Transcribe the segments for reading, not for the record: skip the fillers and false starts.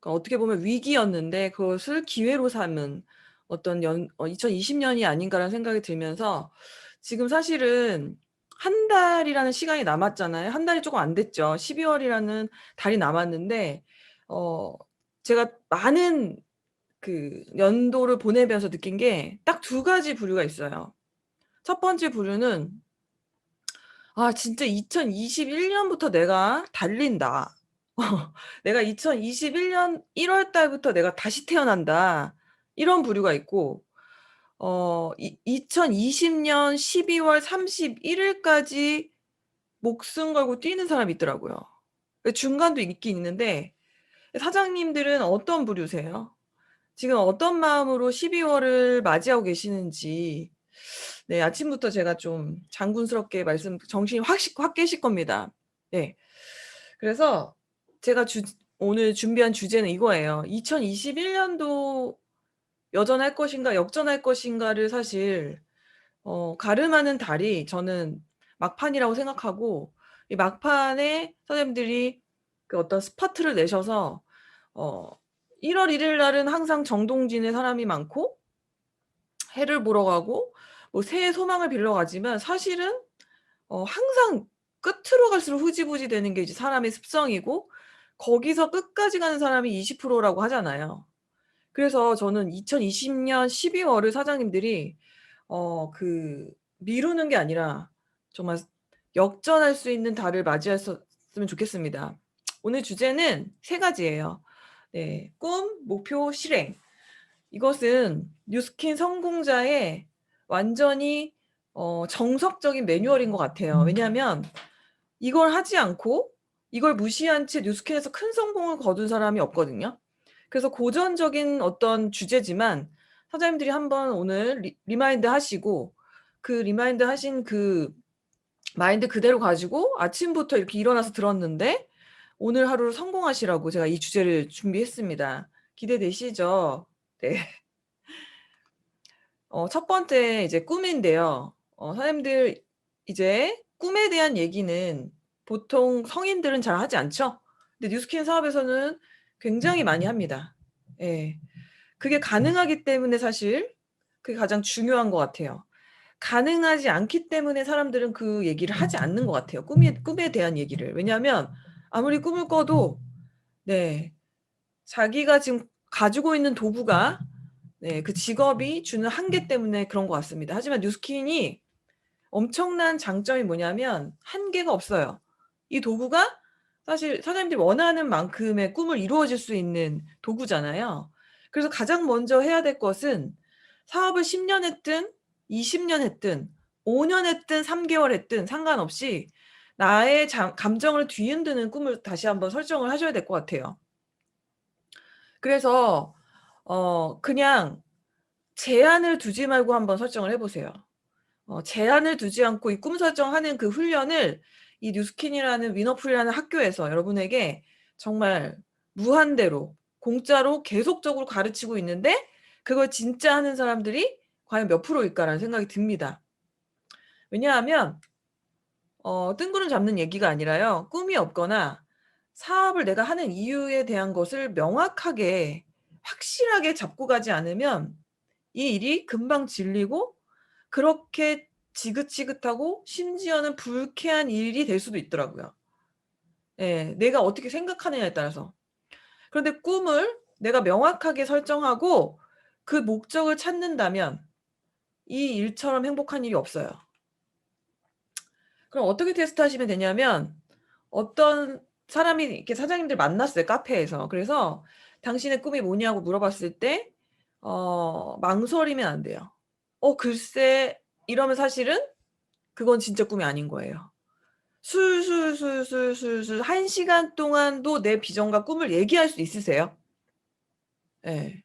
그러니까 어떻게 보면 위기였는데 그것을 기회로 삼은 어떤 2020년이 아닌가라는 생각이 들면서 지금 사실은 한 달이라는 시간이 남았잖아요. 한 달이 조금 안 됐죠. 12월이라는 달이 남았는데 어 제가 많은 그 연도를 보내면서 느낀 게 딱 두 가지 부류가 있어요. 첫 번째 부류는 '아 진짜 2021 년부터 내가 달린다. 내가 2021년 1월 달부터 내가 다시 태어난다.' 이런 부류가 있고 이 2020년 12월 31 일까지 목숨 걸고 뛰는 사람이 있더라고요. 그 중간도 있긴 있는데 사장님들은 어떤 부류세요? 지금 어떤 마음으로 12 월을 맞이하고 계시는지 네 아침부터 제가 좀 장군스럽게 정신이 확 깨실 겁니다. 네. 그래서 제가 오늘 준비한 주제는 이거예요. 2021 년도 여전할 것인가 역전할 것인가를 사실 가름하는 달이 저는 막판이라고 생각하고 이 막판에 선생님들이 그 어떤 스파트를 내셔서 어 1월 1일 날은 항상 정동진의 사람이 많고 해를 보러 가고 뭐 새해 소망을 빌러 가지만 사실은 항상 끝으로 갈수록 흐지부지 되는 게 이제 사람의 습성이고 거기서 끝까지 가는 사람이 20% 라고 하잖아요. 그래서 저는 2020년 12 월을 사장님들이 그 미루는 게 아니라 정말 역전할 수 있는 달을 맞이했었으면 좋겠습니다. 오늘 주제는 세 가지예요. 네. 꿈, 목표, 실행. 이것은 뉴스킨 성공자의 완전히 정석적인 매뉴얼인 것 같아요. 왜냐하면 이걸 하지 않고 이걸 무시한 채 뉴스킨에서 큰 성공을 거둔 사람이 없거든요. 그래서 고전적인 어떤 주제지만 사장님들이 한번 오늘 리마인드 하시고 그 리마인드 하신 그 마인드 그대로 가지고 아침부터 이렇게 일어나서 들었는데 오늘 하루를 성공하시라고 제가 이 주제를 준비했습니다. 기대되시죠? 네. 첫 번째 이제 꿈인데요. 선생님들 이제 꿈에 대한 얘기는 보통 성인들은 잘 하지 않죠? 근데 뉴스킨 사업에서는 굉장히 많이 합니다. 예. 그게 가능하기 때문에 사실 그게 가장 중요한 것 같아요. 가능하지 않기 때문에 사람들은 그 얘기를 하지 않는 것 같아요. 꿈에 대한 얘기를. 왜냐하면 아무리 꿈을 꿔도 네 자기가 지금 가지고 있는 도구가 네 그 직업이 주는 한계 때문에 그런 것 같습니다. 하지만 뉴스킨이 엄청난 장점이 뭐냐면 한계가 없어요. 이 도구가 사실 사장님들이 원하는 만큼의 꿈을 이루어질 수 있는 도구잖아요. 그래서 가장 먼저 해야 될 것은 사업을 10년 했든 20년 했든 5년 했든 3 개월 했든 상관없이 나의 감정을 뒤흔드는 꿈을 다시 한번 설정을 하셔야 될 것 같아요. 그래서 그냥 제한을 두지 말고 한번 설정을 해 보세요. 제한을 두지 않고 이 꿈 설정하는 그 훈련을 이 뉴스킨이라는 위너풀이라는 학교에서 여러분에게 정말 무한대로 공짜로 계속적으로 가르치고 있는데 그걸 진짜 하는 사람들이 과연 몇 프로일까라는 생각이 듭니다. 왜냐하면 뜬구름 잡는 얘기가 아니라요. 꿈이 없거나 사업을 내가 하는 이유에 대한 것을 명확하게 확실하게 잡고 가지 않으면 이 일이 금방 질리고 그렇게 지긋지긋하고 심지어는 불쾌한 일이 될 수도 있더라고요. 예. 내가 어떻게 생각하느냐에 따라서. 그런데 꿈을 내가 명확하게 설정하고 그 목적을 찾는다면 이 일처럼 행복한 일이 없어요. 그럼 어떻게 테스트하시면 되냐면 어떤 사람이 이렇게 사장님들 만났어요, 카페에서. 그래서 "당신의 꿈이 뭐냐?"고 물어봤을 때 망설이면 안 돼요. 글쎄." 이러면 사실은 그건 진짜 꿈이 아닌 거예요. 술술술술술술 1 시간 동안도 내 비전과 꿈을 얘기할 수 있으세요? 예.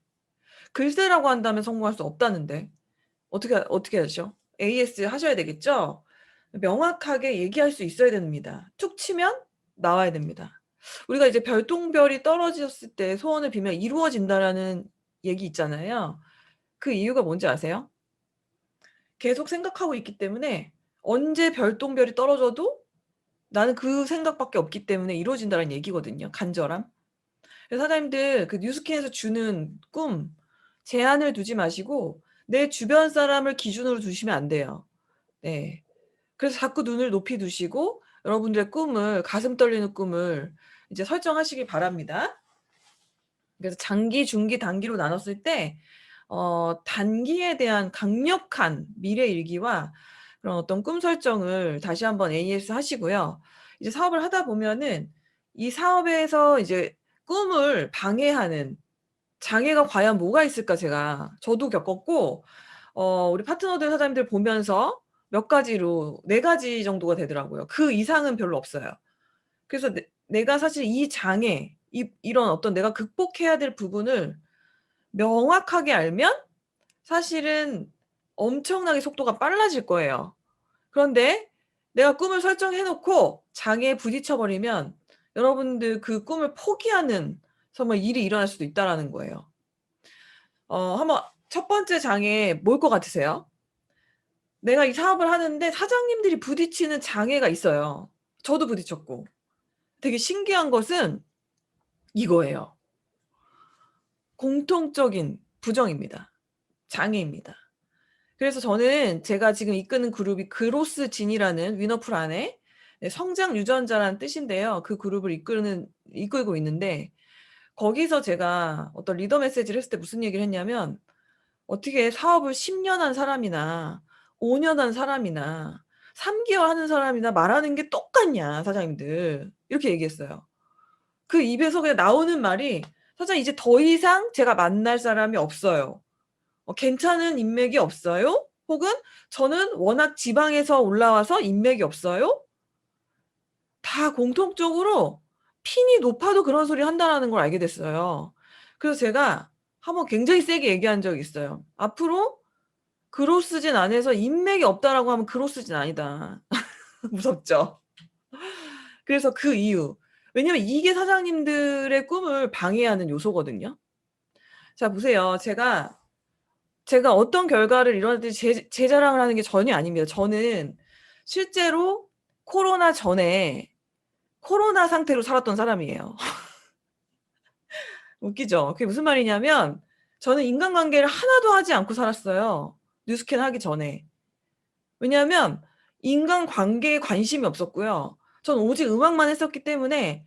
글쎄라고 한다면 성공할 수 없다는데. 어떻게 하죠? AS 하셔야 되겠죠? 명확하게 얘기할 수 있어야 됩니다. 툭 치면 나와야 됩니다. 우리가 이제 별똥별이 떨어졌을 때 소원을 빌면 이루어진다라는 얘기 있잖아요. 그 이유가 뭔지 아세요? 계속 생각하고 있기 때문에 언제 별똥별이 떨어져도 나는 그 생각밖에 없기 때문에 이루어진다는 얘기거든요, 간절함. 그래서 사장님들 그 뉴스킨에서 주는 꿈 제한을 두지 마시고 내 주변 사람을 기준으로 두시면 안 돼요. 네. 그래서 자꾸 눈을 높이 두시고 여러분들의 꿈을 가슴 떨리는 꿈을 이제 설정하시길 바랍니다. 그래서 장기, 중기, 단기로 나눴을 때 단기에 대한 강력한 미래 일기와 그런 어떤 꿈 설정을 다시 한번 AS 하시고요. 이제 사업을 하다 보면은 이 사업에서 이제 꿈을 방해하는 장애가 과연 뭐가 있을까 저도 겪었고 우리 파트너들 사장님들 보면서 몇 가지로 4 가지 정도가 되더라고요. 그 이상은 별로 없어요. 그래서 내가 사실 이 장애 이런 어떤 내가 극복해야 될 부분을 명확하게 알면 사실은 엄청나게 속도가 빨라질 거예요. 그런데 내가 꿈을 설정해 놓고 장애에 부딪혀 버리면 여러분들 그 꿈을 포기하는 정말 일이 일어날 수도 있다라는 거예요. 한번 첫 번째 장애 뭘 것 같으세요? 내가 이 사업을 하는데 사장님들이 부딪히는 장애가 있어요. 저도 부딪혔고. 되게 신기한 것은 이거예요. 공통적인 부정입니다. 장애입니다. 그래서 저는 제가 지금 이끄는 그룹이 그로스진이라는 위너풀 안에 성장 유전자라는 뜻인데요. 그 그룹을 이끌고 있는데 거기서 제가 어떤 리더 메시지를 했을 때 무슨 얘기를 했냐면 어떻게 사업을 10년 한 사람이나 5년 한 사람이나 3개월 하는 사람이나 말하는 게 똑같냐 사장님들 이렇게 얘기했어요. 그 입에서 그냥 나오는 말이 사장님 이제 더 이상 제가 만날 사람이 없어요. 괜찮은 인맥이 없어요? 혹은 저는 워낙 지방에서 올라와서 인맥이 없어요? 다 공통적으로 핀이 높아도 그런 소리 한다라는 걸 알게 됐어요. 그래서 제가 한번 굉장히 세게 얘기한 적이 있어요. 앞으로 그로스진 안에서 인맥이 없다라고 하면 그로스진 아니다. 무섭죠? 그래서 그 이유. 왜냐면 이게 사장님들의 꿈을 방해하는 요소거든요. 자 보세요. 제가 어떤 결과를 이뤄냈든지 제 자랑을 하는 게 전혀 아닙니다. 저는 실제로 코로나 전에 코로나 상태로 살았던 사람이에요. 웃기죠? 그게 무슨 말이냐면 저는 인간관계를 하나도 하지 않고 살았어요. 뉴스캔 하기 전에. 왜냐하면 인간관계에 관심이 없었고요. 전 오직 음악만 했었기 때문에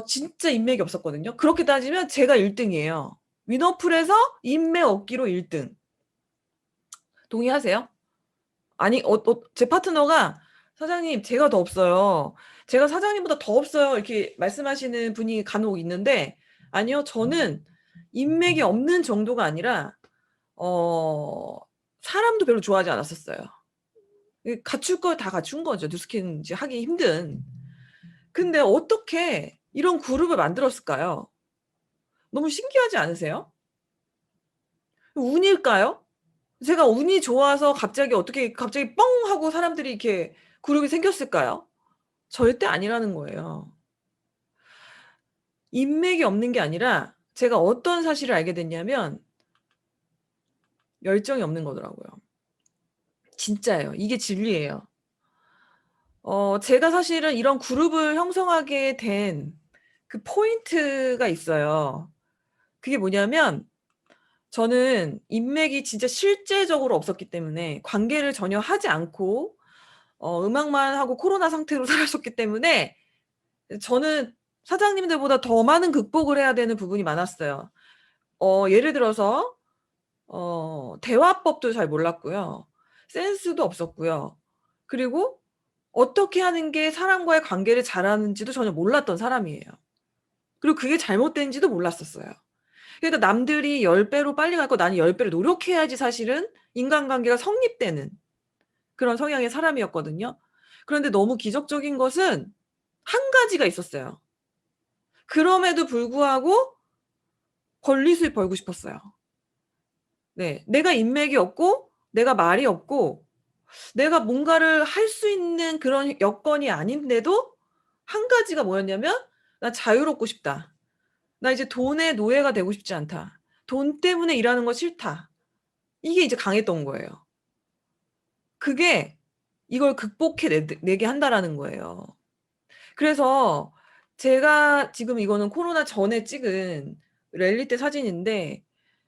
진짜 인맥이 없었거든요. 그렇게 따지면 제가 1 등이에요. 위너풀에서 인맥 얻기로 1 등. 동의하세요? 아니 제 파트너가 "사장님 제가 더 없어요. 제가 사장님보다 더 없어요." 이렇게 말씀하시는 분이 간혹 있는데 아니요. 저는 인맥이 없는 정도가 아니라 어 사람도 별로 좋아하지 않았었어요. 갖출 걸 다 갖춘 거죠. 뉴스킨 이제 하기 힘든. 근데 어떻게 이런 그룹을 만들었을까요? 너무 신기하지 않으세요? 운일까요? 제가 운이 좋아서 갑자기 뻥 하고 사람들이 이렇게 그룹이 생겼을까요? 절대 아니라는 거예요. 인맥이 없는 게 아니라 제가 어떤 사실을 알게 됐냐면 열정이 없는 거더라고요. 진짜예요. 이게 진리예요. 제가 사실은 이런 그룹을 형성하게 된 그 포인트가 있어요. 그게 뭐냐면 저는 인맥이 진짜 실제적으로 없었기 때문에 관계를 전혀 하지 않고 음악만 하고 코로나 상태로 살았었기 때문에 저는 사장님들보다 더 많은 극복을 해야 되는 부분이 많았어요. 예를 들어서 대화법도 잘 몰랐고요. 센스도 없었고요. 그리고 어떻게 하는 게 사람과의 관계를 잘하는지도 전혀 몰랐던 사람이에요. 그리고 그게 잘못된지도 몰랐었어요. 그러니까 남들이 10 배로 빨리 갈 거 나는 10 배로 노력해야지 사실은 인간관계가 성립되는 그런 성향의 사람이었거든요. 그런데 너무 기적적인 것은 한 가지가 있었어요. 그럼에도 불구하고 벌릿을 벌고 싶었어요. 네. 내가 인맥이 없고 내가 말이 없고 내가 뭔가를 할 수 있는 그런 여건이 아닌데도 한 가지가 뭐였냐면 '나 자유롭고 싶다. 나 이제 돈의 노예가 되고 싶지 않다. 돈 때문에 일하는 거 싫다.' 이게 이제 강했던 거예요. 그게 이걸 극복해 내게 한다라는 거예요. 그래서 제가 지금 이거는 코로나 전에 찍은 랠리 때 사진인데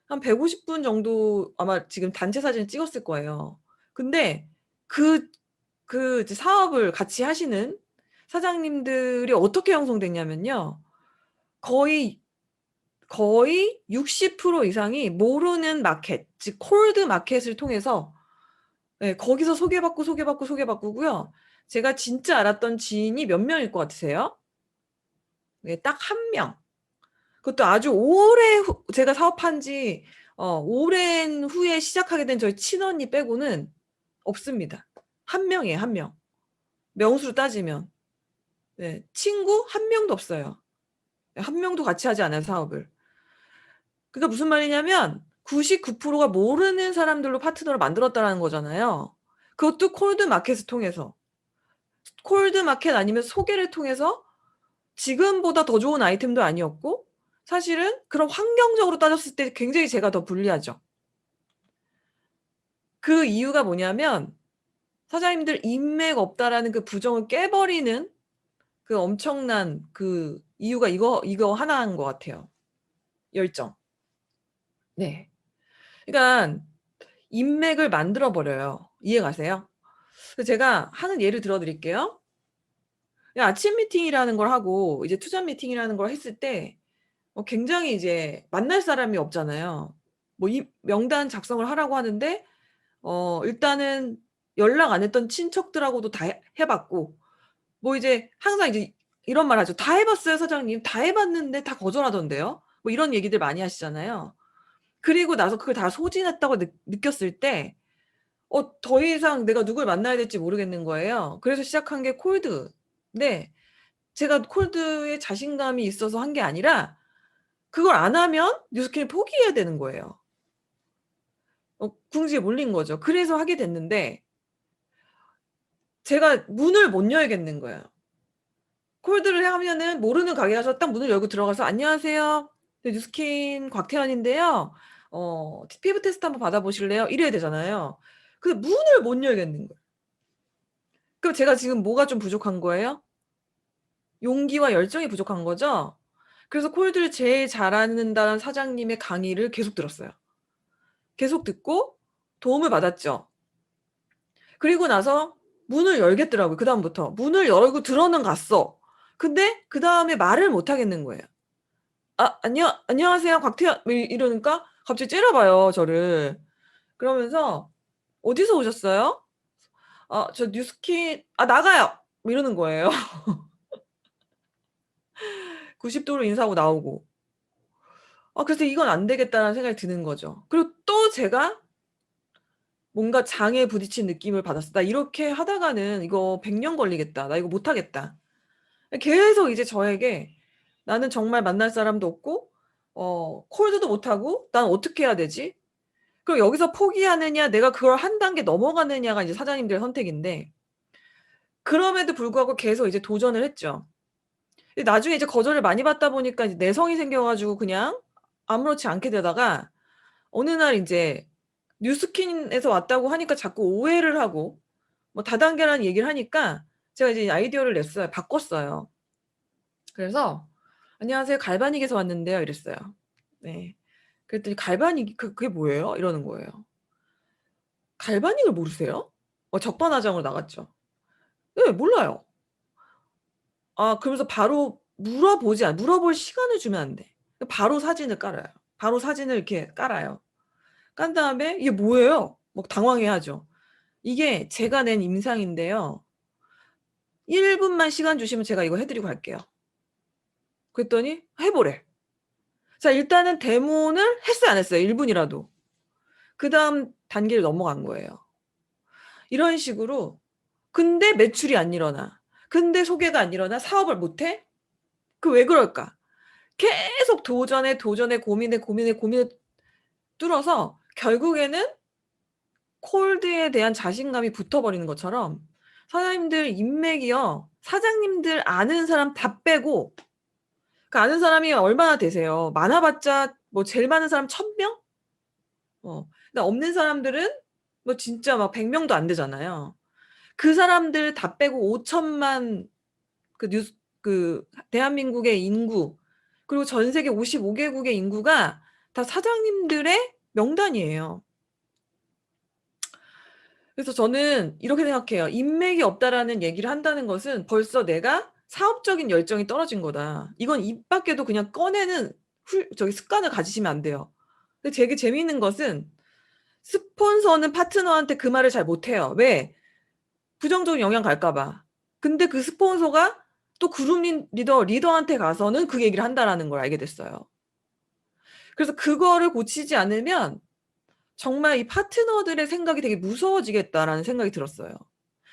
한 150분 정도 아마 지금 단체 사진을 찍었을 거예요. 근데 그 이제 사업을 같이 하시는 사장님들이 어떻게 형성됐냐면요. 거의 60% 이상이 모르는 마켓, 즉 콜드 마켓을 통해서 거기서 소개받고고요. 제가 진짜 알았던 지인이 몇 명일 것 같으세요? 네, 딱 한 명. 그것도 아주 제가 사업한 지 오랜 후에 시작하게 된 저희 친언니 빼고는 없습니다. 한 명이에요, 한 명. 명수로 따지면. 네, 친구 한 명도 없어요. 한 명도 같이 하지 않아요, 사업을. 그러니까 무슨 말이냐면 99%가 모르는 사람들로 파트너를 만들었다라는 거잖아요. 그것도 콜드 마켓을 통해서. 콜드 마켓 아니면 소개를 통해서 지금보다 더 좋은 아이템도 아니었고 사실은 그런 환경적으로 따졌을 때 굉장히 제가 더 불리하죠. 그 이유가 뭐냐면 사장님들 인맥 없다라는 그 부정을 깨버리는 그 엄청난 그 이유가 이거 하나인 것 같아요. 열정. 네. 그러니까 인맥을 만들어 버려요. 이해 가세요? 그래서 제가 하는 예를 들어 드릴게요. 아침 미팅이라는 걸 하고 이제 투잡 미팅이라는 걸 했을 때 굉장히 이제 만날 사람이 없잖아요. 뭐 이 명단 작성을 하라고 하는데 일단은 연락 안 했던 친척들하고도 다 해 봤고 뭐 이제 항상 이제 이런 말 하죠. "다 해 봤어요 사장님. 다 해 봤는데 다 거절하던데요." 뭐 이런 얘기들 많이 하시잖아요. 그리고 나서 그걸 다 소진했다고 느꼈을 때 더 이상 내가 누굴 만나야 될지 모르겠는 거예요. 그래서 시작한 게 콜드. 근데 제가 콜드에 자신감이 있어서 한 게 아니라 그걸 안 하면 뉴스킨을 포기해야 되는 거예요. 궁지에 몰린 거죠. 그래서 하게 됐는데 제가 문을 못 열겠는 거예요. 콜드를 하면은 모르는 가게 가서 딱 문을 열고 들어가서 "안녕하세요. 네 뉴스킨 곽태연인데요. 피부 테스트 한번 받아 보실래요?" 이래야 되잖아요. 근데 문을 못 열겠는 거예요. 그럼 제가 지금 뭐가 좀 부족한 거예요? 용기와 열정이 부족한 거죠? 그래서 콜드를 제일 잘하는다는 사장님의 강의를 계속 들었어요. 계속 듣고 도움을 받았죠. 그리고 나서 문을 열겠더라고요 그다음부터. 문을 열고 들어는 갔어. 근데 그다음에 말을 못 하겠는 거예요. "아 안녕하세요. 곽태연." 뭐 이러니까 갑자기 째려봐요 저를. 그러면서 "어디서 오셨어요?" "아 저 뉴스킨." "아 나가요." 뭐 이러는 거예요. 90 도로 인사하고 나오고. 그래서 '이건 안 되겠다.'라는 생각이 드는 거죠. 그리고 또 제가 뭔가 장애에 부딪힌 느낌을 받았어. '나 이렇게 하다가는 이거 100년 걸리겠다. 나 이거 못 하겠다.' 계속 이제 저에게 '나는 정말 만날 사람도 없고 콜드도 못 하고 난 어떻게 해야 되지?' 그럼 여기서 포기하느냐 내가 그걸 한 단계 넘어가느냐가 이제 사장님들의 선택인데 그럼에도 불구하고 계속 이제 도전을 했죠. 근데 나중에 이제 거절을 많이 받다 보니까 이제 내성이 생겨 가지고 그냥 아무렇지 않게 되다가 어느 날 인제 뉴스킨에서 왔다고 하니까 자꾸 오해를 하고 뭐 다단계라는 얘기를 하니까 제가 이제 아이디어를 냈어요. 바꿨어요. 그래서 "안녕하세요. 갈바닉에서 왔는데요." 이랬어요. 네. 그랬더니 "갈바닉이 그게 뭐예요?" 이러는 거예요. "갈바닉을 모르세요?" 적반하장으로 나갔죠. "예 몰라요." 그러면서 바로 물어볼 시간을 주면 안 돼. 바로 사진을 깔아요. 바로 사진을 이렇게 깔아요. 깐 다음에 "이게 뭐예요?" 막 당황해하죠. 이게 제가 낸 임상인데요. "1 분만 시간 주시면 제가 이거 해 드리고 갈게요." 그랬더니 해 보래. 자 일단은 데모를 했어요 안 했어요? 1 분이라도. 그다음 단계를 넘어간 거예요. 이런 식으로 근데 매출이 안 일어나. 근데 소개가 안 일어나. 사업을 못 해? 그 왜 그럴까? 계속 도전에 고민에 뚫어서 결국에는 콜드에 대한 자신감이 붙어버리는 것처럼 사장님들 인맥이요. 사장님들 아는 사람 다 빼고 그 아는 사람이 얼마나 되세요? 많아 봤자 뭐 제일 많은 사람 1000 명? 근데 없는 사람들은 뭐 진짜 막 100 명도 안 되잖아요. 그 사람들 다 빼고 5천만 그 그 대한민국의 인구 그리고 전 세계 55개국의 인구가 다 사장님들의 명단이에요. 그래서 저는 이렇게 생각해요. 인맥이 없다라는 얘기를 한다는 것은 벌써 내가 사업적인 열정이 떨어진 거다. 이건 입 밖에도 그냥 꺼내는 습관을 가지시면 안 돼요. 근데 되게 재미있는 것은 스폰서는 파트너한테 그 말을 잘 못해요. 왜? 부정적인 영향 갈까 봐. 근데 그 스폰서가 또 그룹 리더한테 가서는 그 얘기를 한다라는 걸 알게 됐어요. 그래서 그거를 고치지 않으면 정말 이 파트너들의 생각이 되게 무서워지겠다라는 생각이 들었어요.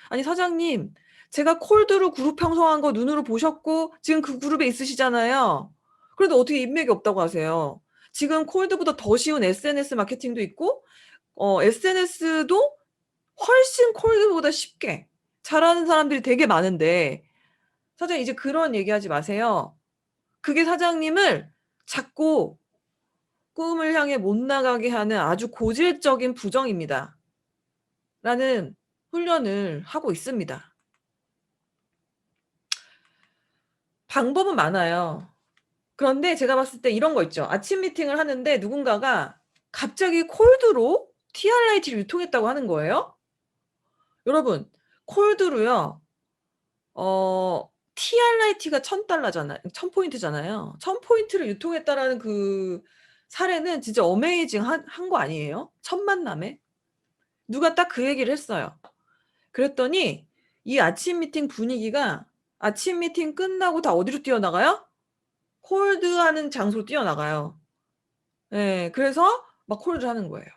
아니 사장님, 제가 콜드로 그룹 형성한 거 눈으로 보셨고 지금 그 그룹에 있으시잖아요. 그런데 어떻게 인맥이 없다고 하세요? 지금 콜드보다 더 쉬운 SNS 마케팅도 있고 SNS도 훨씬 콜드보다 쉽게 잘하는 사람들이 되게 많은데 사장님 이제 그런 얘기하지 마세요. 그게 사장님을 자꾸 꿈을 향해 못 나가게 하는 아주 고질적인 부정입니다. 라는 훈련을 하고 있습니다. 방법은 많아요. 그런데 제가 봤을 때 이런 거 있죠. 아침 미팅을 하는데 누군가가 갑자기 콜드로 TRIT를 유통했다고 하는 거예요. 여러분, 콜드로요. TRIT가 $1,000잖아요. 1,000포인트잖아요. 1,000포인트를 유통했다라는 그 사례는 진짜 어메이징 한 거 아니에요? 첫 만남에? 누가 딱 그 얘기를 했어요. 그랬더니 이 아침 미팅 분위기가 아침 미팅 끝나고 다 어디로 뛰어나가요? 콜드하는 장소로 뛰어나가요. 예. 그래서 막 콜드를 하는 거예요.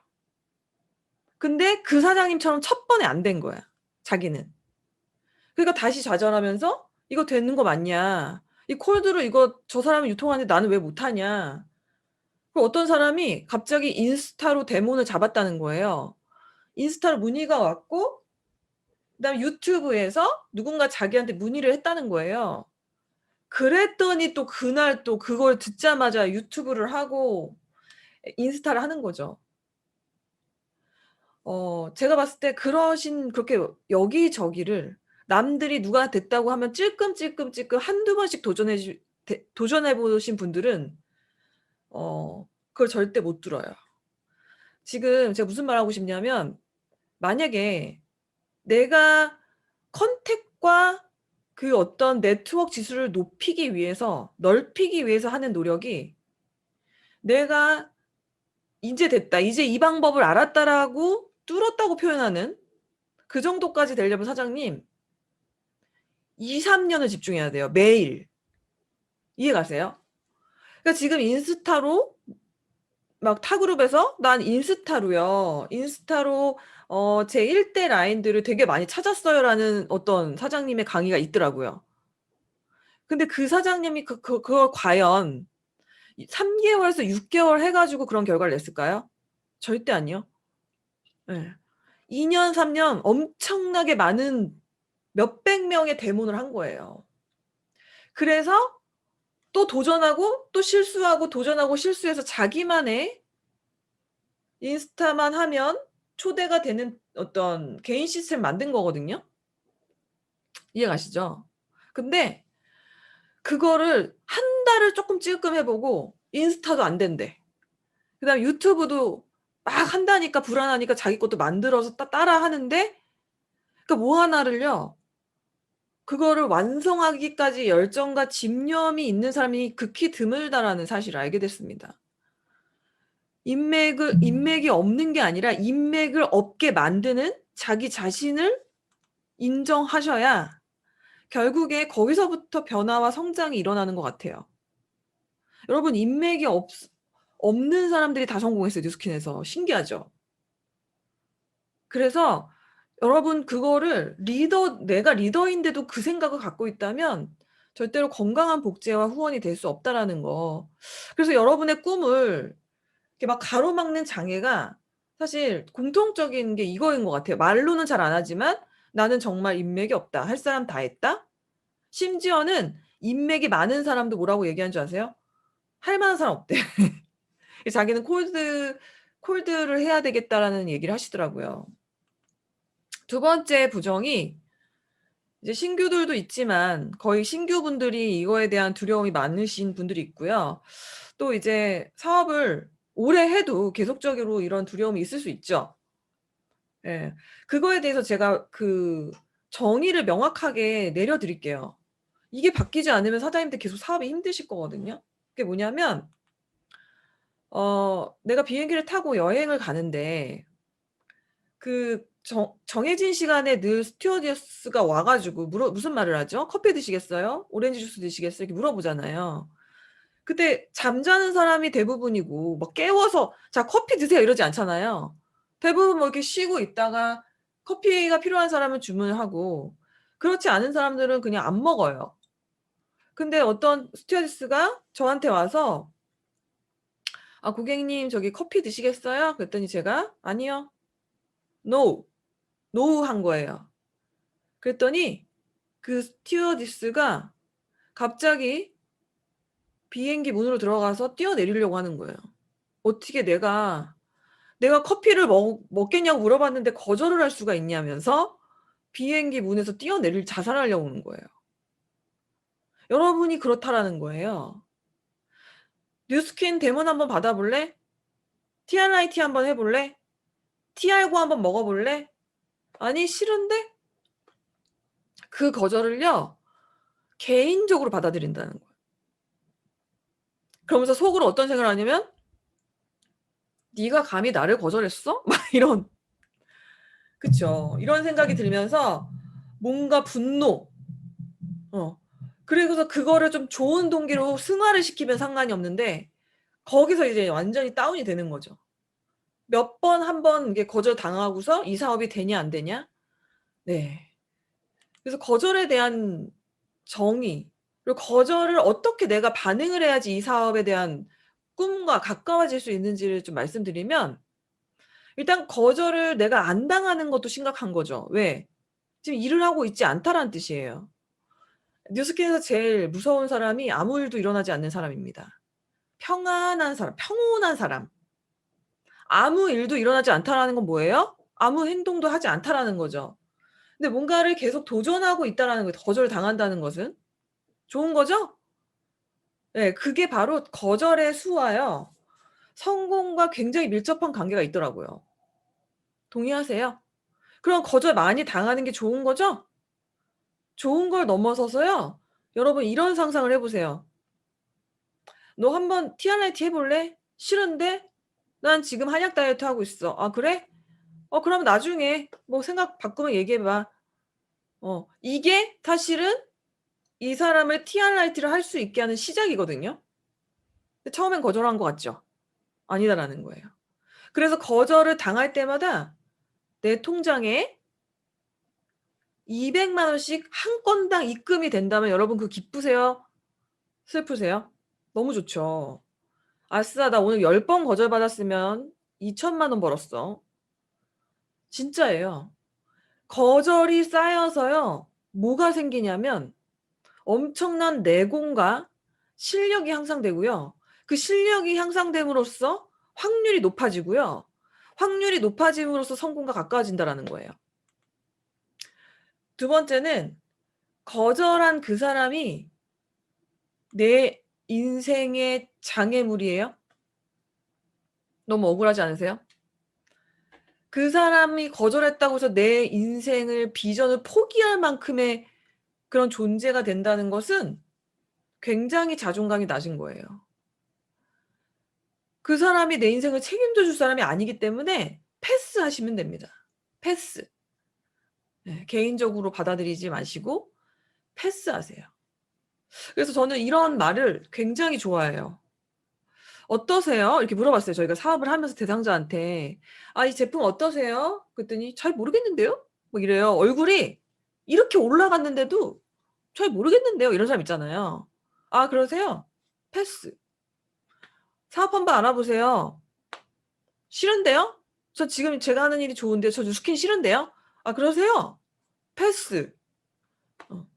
근데 그 사장님처럼 첫 번에 안 된 거야, 자기는. 그러니까 다시 좌절하면서 '이거 되는 거 맞냐? 이 콜드로 이거 저 사람이 유통하는데 나는 왜 못하냐?' 그리고 어떤 사람이 갑자기 인스타로 대문을 잡았다는 거예요. 인스타로 문의가 왔고 그다음에 유튜브에서 누군가 자기한테 문의를 했다는 거예요. 그랬더니 또 그날 또 그걸 듣자마자 유튜브를 하고 인스타를 하는 거죠. 제가 봤을 때 그렇게 여기저기를 남들이 누가 됐다고 하면 찔끔찔끔찔끔 한두 번씩 도전해 보신 분들은 그걸 절대 못 들어요. 지금 제가 무슨 말하고 싶냐면 만약에 내가 컨택과 그 어떤 네트워크 지수를 높이기 위해서 넓히기 위해서 하는 노력이 내가 '이제 됐다. 이제 이 방법을 알았다.'라고 뚫었다고 표현하는 그 정도까지 되려면 사장님 2-3 년을 집중해야 돼요 매일. 이해 가세요? 그러니까 지금 인스타로 막 타그룹에서 "난 인스타로요. 인스타로 제 1대 라인들을 되게 많이 찾았어요."라는 어떤 사장님의 강의가 있더라고요. 근데 그 사장님이 그걸 과연 3 개월에서 6 개월 해 가지고 그런 결과를 냈을까요? 절대 아니요. 예. 2 년 3년 엄청나게 많은 몇백 명의 데모를 한 거예요. 그래서 또 도전하고 또 실수하고 도전하고 실수해서 자기만의 인스타만 하면 초대가 되는 어떤 개인 시스템을 만든 거거든요. 이해 가시죠? 근데 그거를 한 달을 쪼끔 찔끔 해 보고 인스타도 안 된대. 그다음에 유튜브도 막 한다니까 불안하니까 자기 것도 만들어서 따라하는데 그러니까 뭐 하나를요 그거를 완성하기까지 열정과 집념이 있는 사람이 극히 드물다라는 사실을 알게 됐습니다. 인맥이 없는 게 아니라 인맥을 없게 만드는 자기 자신을 인정하셔야 결국에 거기서부터 변화와 성장이 일어나는 것 같아요. 여러분 인맥이 없는 사람들이 다 성공했어요 뉴스킨에서. 신기하죠? 그래서 여러분 그거를 내가 리더인데도 그 생각을 갖고 있다면 절대로 건강한 복제와 후원이 될 수 없다라는 거. 그래서 여러분의 꿈을 이렇게 막 가로막는 장애가 사실 공통적인 게 이거인 것 같아요. 말로는 잘 안 하지만 '나는 정말 인맥이 없다. 할 사람 다 했다.' 심지어는 인맥이 많은 사람도 뭐라고 얘기하는 줄 아세요? 할 만한 사람 없대. 자기는 콜드를 해야 되겠다라는 얘기를 하시더라고요. 두 번째 부정이 이제 신규들도 있지만 거의 신규분들이 이거에 대한 두려움이 많으신 분들이 있고요. 또 이제 사업을 오래 해도 계속적으로 이런 두려움이 있을 수 있죠. 예. 그거에 대해서 제가 그 정의를 명확하게 내려 드릴게요. 이게 바뀌지 않으면 사장님들 계속 사업이 힘드실 거거든요. 그게 뭐냐면 내가 비행기를 타고 여행을 가는데 그 정해진 시간에 늘 스튜어디스가 와 가지고 무슨 말을 하죠? "커피 드시겠어요? 오렌지 주스 드시겠어요?" 이렇게 물어보잖아요. 그때 잠자는 사람이 대부분이고 막 깨워서 "자 커피 드세요." 이러지 않잖아요. 대부분 뭐 이렇게 쉬고 있다가 커피가 필요한 사람은 주문을 하고 그렇지 않은 사람들은 그냥 안 먹어요. 근데 어떤 스튜어디스가 저한테 와서 "아 고객님 저기 커피 드시겠어요?" 그랬더니 제가 "아니요." "No." "No." 한 거예요. 그랬더니 그 스튜어디스가 갑자기 비행기 문으로 들어가서 뛰어내리려고 하는 거예요. 어떻게 내가 커피를 먹겠냐고 물어봤는데 거절을 할 수가 있냐면서 비행기 문에서 자살하려고 하는 거예요. 여러분이 그렇다라는 거예요. "뉴스킨 데몬 한번 받아 볼래? TRIT 한번 해 볼래? 티알고 한번 먹어 볼래?" "아니 싫은데?" 그 거절을요 개인적으로 받아들인다는 거예요. 그러면서 속으로 어떤 생각을 하냐면 '네가 감히 나를 거절했어?' 막 이런 그쵸. 이런 생각이 들면서 뭔가 분노 그리고서 그거를 좀 좋은 동기로 승화를 시키면 상관이 없는데 거기서 이제 완전히 다운이 되는 거죠. 몇 번 한 번 이게 거절당하고서 이 사업이 되냐 안 되냐? 네. 그래서 거절에 대한 정의 그리고 거절을 어떻게 내가 반응을 해야지 이 사업에 대한 꿈과 가까워질 수 있는지를 좀 말씀드리면 일단 거절을 내가 안 당하는 것도 심각한 거죠. 왜? 지금 일을 하고 있지 않다라는 뜻이에요. 뉴스킨에서 제일 무서운 사람이 아무 일도 일어나지 않는 사람입니다. 평안한 사람, 평온한 사람. 아무 일도 일어나지 않다라는 건 뭐예요? 아무 행동도 하지 않다라는 거죠. 근데 뭔가를 계속 도전하고 있다라는 거예요, 거절당한다는 것은. 좋은 거죠? 예. 그게 바로 거절의 수와요. 성공과 굉장히 밀접한 관계가 있더라고요. 동의하세요? 그럼 거절 많이 당하는 게 좋은 거죠? 좋은 걸 넘어서서요. 여러분 이런 상상을 해 보세요. "너 한번 TRIT 해 볼래? 싫은데? 난 지금 한약 다이어트 하고 있어." "아 그래? 그럼 나중에 뭐 생각 바꾸면 얘기해 봐." 이게 사실은 이 사람을 TRIT를 할 수 있게 하는 시작이거든요. 근데 처음엔 거절한 것 같죠? 아니다라는 거예요. 그래서 거절을 당할 때마다 내 통장에 200만 원씩 한 건당 입금이 된다면 여러분 그거 기쁘세요? 슬프세요? 너무 좋죠. '아싸 나 오늘 10번 거절받았으면 2천만 원 벌었어.' 진짜예요. 거절이 쌓여서요. 뭐가 생기냐면 엄청난 내공과 실력이 향상되고요. 그 실력이 향상됨으로써 확률이 높아지고요. 확률이 높아짐으로써 성공과 가까워진다라는 거예요. 두 번째는 거절한 그 사람이 내 인생의 장애물이에요? 너무 억울하지 않으세요? 그 사람이 거절했다고 해서 내 인생을 비전을 포기할 만큼의 그런 존재가 된다는 것은 굉장히 자존감이 낮은 거예요. 그 사람이 내 인생을 책임져 줄 사람이 아니기 때문에 패스하시면 됩니다. 패스. 예. 개인적으로 받아들이지 마시고 패스하세요. 그래서 저는 이런 말을 굉장히 좋아해요. "어떠세요?" 이렇게 물어봤어요. 저희가 사업을 하면서 대상자한테 "아 이 제품 어떠세요?" 그랬더니 "잘 모르겠는데요?" 뭐 이래요. 얼굴이 이렇게 올라갔는데도 "잘 모르겠는데요." 이런 사람 있잖아요. "아 그러세요? 패스. 사업 한번 알아보세요." "싫은데요? 저 지금 제가 하는 일이 좋은데 저 뉴스킨 싫은데요?" "아 그러세요? 패스." 어.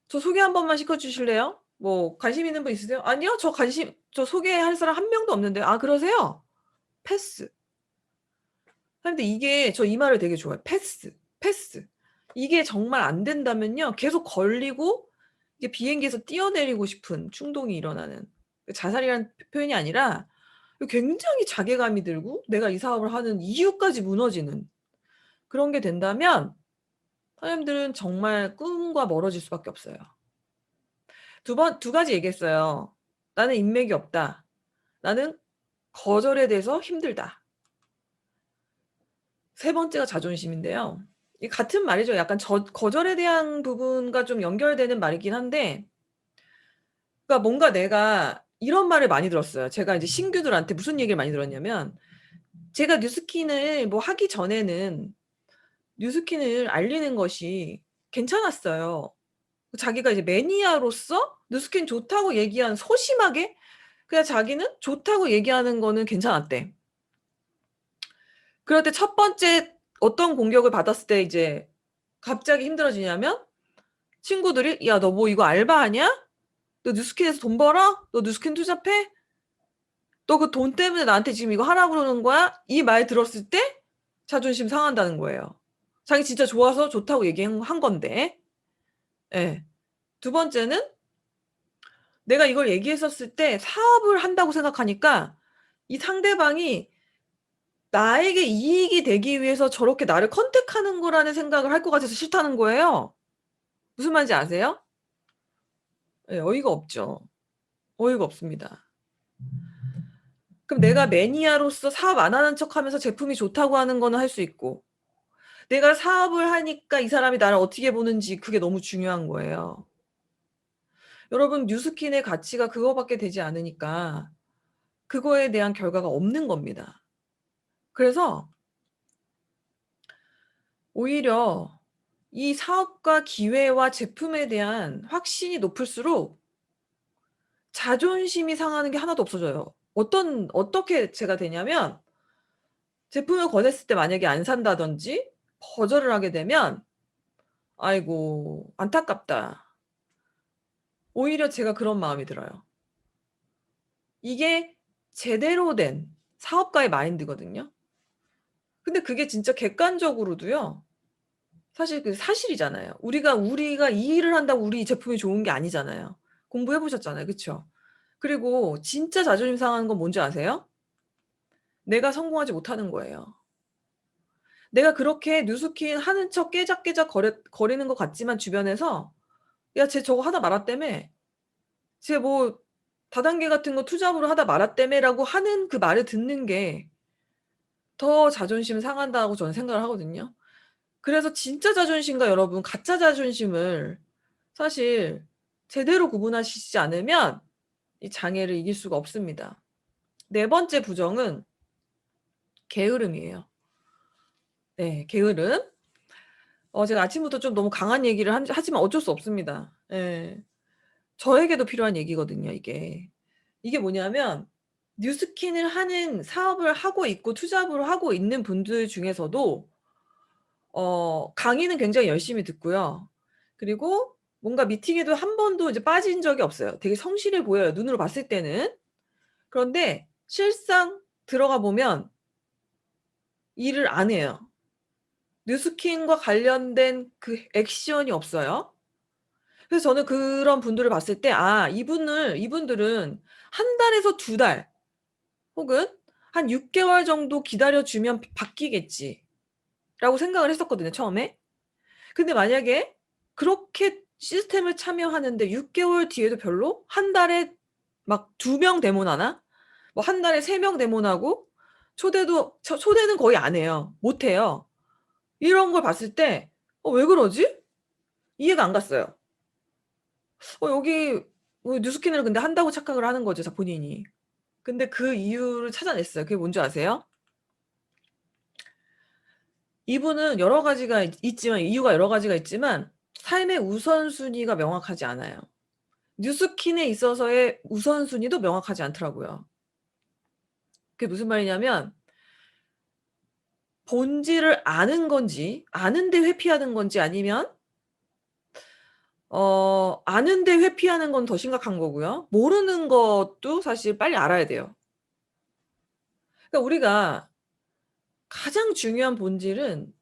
"저 소개 한 번만 시켜 주실래요? 뭐 관심 있는 분 있으세요?" "아니요. 저 소개할 사람 한 명도 없는데요." "아 그러세요? 패스." 근데 이게 저 이 말을 되게 좋아해요. 패스, 패스. 이게 정말 안 된다면요. 계속 걸리고 이게 비행기에서 뛰어내리고 싶은 충동이 일어나는. 자살이라는 표현이 아니라 굉장히 자괴감이 들고 내가 이 사업을 하는 이유까지 무너지는 그런 게 된다면 사람들은 정말 꿈과 멀어질 수밖에 없어요. 두 가지 얘기했어요. 나는 인맥이 없다. 나는 거절에 대해서 힘들다. 세 번째가 자존심인데요. 이 같은 말이죠. 약간 거절에 대한 부분과 좀 연결되는 말이긴 한데, 그러니까 뭔가 내가 이런 말을 많이 들었어요. 제가 이제 신규들한테 무슨 얘기를 많이 들었냐면, 제가 뉴스킨을 뭐 하기 전에는 뉴스킨을 알리는 것이 괜찮았어요. 자기가 이제 매니아로서 뉴스킨 좋다고 얘기한 소심하게 그냥 자기는 좋다고 얘기하는 거는 괜찮았대. 그럴 때 첫 번째 어떤 공격을 받았을 때 이제 갑자기 힘들어지냐면 친구들이 "야, 너 뭐 이거 알바하냐? 너 뉴스킨에서 돈 벌어? 너 뉴스킨 투잡해? 너 그 돈 때문에 나한테 지금 이거 하라고 그러는 거야?" 이 말 들었을 때 자존심 상한다는 거예요. 자기 진짜 좋아서 좋다고 얘기한 건데. 예. 두 번째는 내가 이걸 얘기했었을 때 사업을 한다고 생각하니까 이 상대방이 나에게 이익이 되기 위해서 저렇게 나를 컨택하는 거라는 생각을 할 것 같아서 싫다는 거예요. 무슨 말인지 아세요? 예, 어이가 없죠. 어이가 없습니다. 그럼 내가 매니아로서 사업 안 하는 척하면서 제품이 좋다고 하는 거는 할 수 있고, 내가 사업을 하니까 이 사람이 나를 어떻게 보는지 그게 너무 중요한 거예요. 여러분, 뉴스킨의 가치가 그거밖에 되지 않으니까 그거에 대한 결과가 없는 겁니다. 그래서 오히려 이 사업과 기회와 제품에 대한 확신이 높을수록 자존심이 상하는 게 하나도 없어져요. 어떻게 제가 되냐면 제품을 권했을 때 만약에 안 산다든지 거절을 하게 되면 '아이고 안타깝다.' 오히려 제가 그런 마음이 들어요. 이게 제대로 된 사업가의 마인드거든요. 근데 그게 진짜 객관적으로도요. 사실 그 사실이잖아요. 우리가 이 일을 한다고 우리 제품이 좋은 게 아니잖아요. 공부해 보셨잖아요. 그쵸? 그리고 진짜 자존심 상하는 건 뭔지 아세요? 내가 성공하지 못하는 거예요. 내가 그렇게 뉴스킨 하는 척 깨작깨작 거리는 것 같지만 주변에서 "야, 쟤 저거 하다 말았다며. 쟤 뭐 다단계 같은 거 투잡으로 하다 말았다며."라고 하는 그 말을 듣는 게 더 자존심 상한다고 저는 생각을 하거든요. 그래서 진짜 자존심과 여러분 가짜 자존심을 사실 제대로 구분하시지 않으면 이 장애를 이길 수가 없습니다. 네 번째 부정은 게으름이에요. 네, 게으름. 제가 아침부터 좀 너무 강한 얘기를 하지만 어쩔 수 없습니다. 예. 저에게도 필요한 얘기거든요, 이게. 이게 뭐냐면 뉴스킨을 하는 사업을 하고 있고 투잡을 하고 있는 분들 중에서도 강의는 굉장히 열심히 듣고요. 그리고 뭔가 미팅에도 한 번도 이제 빠진 적이 없어요. 되게 성실해 보여요, 눈으로 봤을 때는. 그런데 실상 들어가 보면 일을 안 해요. 뉴스킨과 관련된 그 액션이 없어요. 그래서 저는 그런 분들을 봤을 때 '아, 이분들은 한 달에서 두 달 혹은 한 6개월 정도 기다려 주면 바뀌겠지.'라고 생각을 했었거든요, 처음에. 근데 만약에 그렇게 시스템을 참여하는데 6개월 뒤에도 별로 한 달에 막 2명 데모나나? 뭐 한 달에 3명 데모나고 초대는 거의 안 해요. 못 해요. 이런 걸 봤을 때 '왜 그러지?' 이해가 안 갔어요. 여기 뉴스킨을 근데 한다고 착각을 하는 거죠, 본인이. 근데 그 이유를 찾아냈어요. 그게 뭔지 아세요? 이분은 여러 가지가 있지만 이유가 여러 가지가 있지만 삶의 우선순위가 명확하지 않아요. 뉴스킨에 있어서의 우선순위도 명확하지 않더라고요. 그게 무슨 말이냐면 본질을 아는 건지 아는데 회피하는 건지 아니면 아는데 회피하는 건 더 심각한 거고요. 모르는 것도 사실 빨리 알아야 돼요. 그러니까 우리가 가장 중요한 본질은